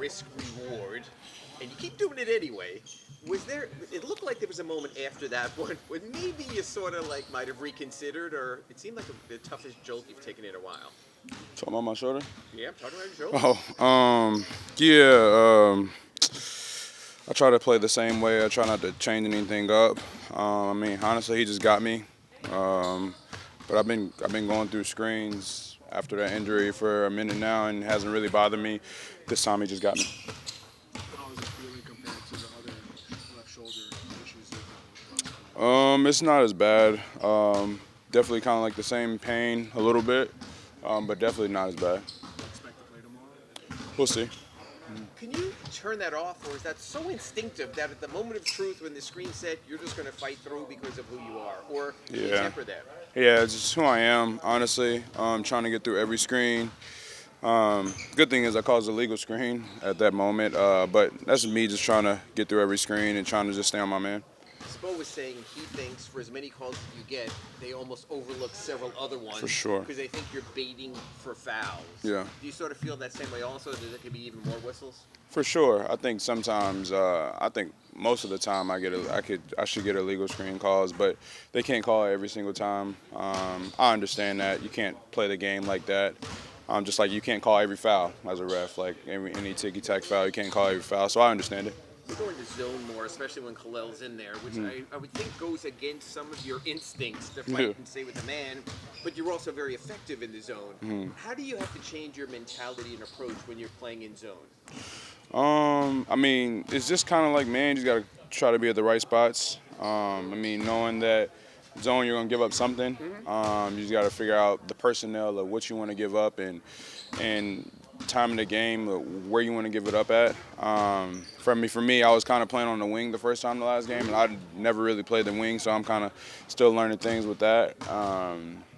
risk reward, and you keep doing it anyway. Was there? It looked like there was a moment after that one when maybe you sort of like might have reconsidered, or it seemed like the toughest jolt you've taken in a while. Talking about my shoulder? Yeah, I'm talking about your shoulder. Yeah. I try to play the same way. I try not to change anything up. I mean, honestly, he just got me. But I've been going through screens after that injury for a minute now, and it hasn't really bothered me. This time, he just got me. How is it feeling compared to the other left shoulder issues you've It's not as bad. Definitely kind of like the same pain a little bit, but definitely not as bad. expect to play tomorrow? We'll see. Can you turn that off, or is that so instinctive that at the moment of truth, when the screen said you're just going to fight through because of who you are, or can you Yeah. temper that? Yeah, it's just who I am, honestly. Trying to get through every screen. Good thing is I caused a legal screen at that moment, but that's me just trying to get through every screen and trying to just stay on my man. Spo was saying he thinks for as many calls as you get, they almost overlook several other ones. For sure. Because they think you're baiting for fouls. Yeah. Do you sort of feel that same way also, that there could be even more whistles? For sure. I think sometimes, I think most of the time I should get illegal screen calls, but they can't call it every single time. I understand that. You can't play the game like that. Just like you can't call every foul as a ref, like any ticky-tack foul, you can't call every foul, so I understand it. You're going to zone more, especially when Khalil's in there, which I would think goes against some of your instincts to fight and stay with the man, but you're also very effective in the zone. How do you have to change your mentality and approach when you're playing in zone? I mean, it's just kind of like, man, you just got to try to be at the right spots. I mean, knowing that zone you're going to give up something, you just got to figure out the personnel of what you want to give up and time in the game, where you want to give it up at. For me, I was kind of playing on the wing the first time the last game, and I never really played the wing, so I'm kind of still learning things with that.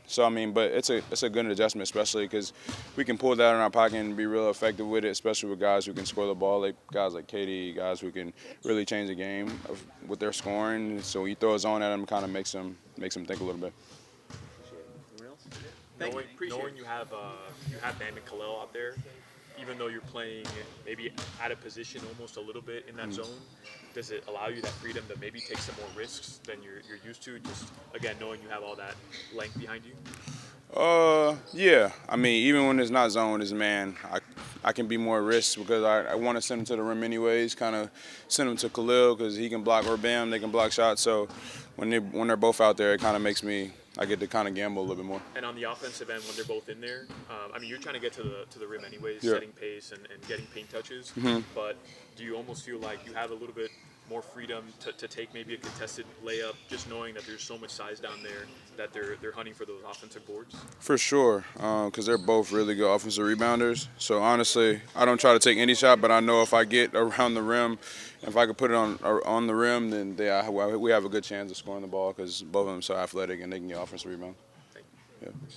So I mean, but it's a good adjustment, especially because we can pull that in our pocket and be real effective with it, especially with guys who can score the ball, like guys like KD, guys who can really change the game with their scoring. So when you throw a zone at them, it kind of makes them think a little bit. Knowing you have Bam and Khalil out there, even though you're playing maybe out of position almost a little bit in that zone, does it allow you that freedom to maybe take some more risks than you're used to? Just again knowing you have all that length behind you. Yeah. I mean, even when it's not zone, it's man, I can be more risk because I want to send him to the rim anyways. Kind of send him to Khalil because he can block, or Bam, they can block shots. So when they're both out there, it kind of makes me. I get to kind of gamble a little bit more. And on the offensive end, when they're both in there, I mean, you're trying to get to the rim anyways, Yeah. setting pace and getting paint touches. But do you almost feel like you have a little bit more freedom to take maybe a contested layup, just knowing that there's so much size down there that they're hunting for those offensive boards? For sure, because they're both really good offensive rebounders. So honestly, I don't try to take any shot, but I know if I get around the rim, if I could put it on the rim, then we have a good chance of scoring the ball because both of them are so athletic and they can get offensive rebound. Thank you. Yeah.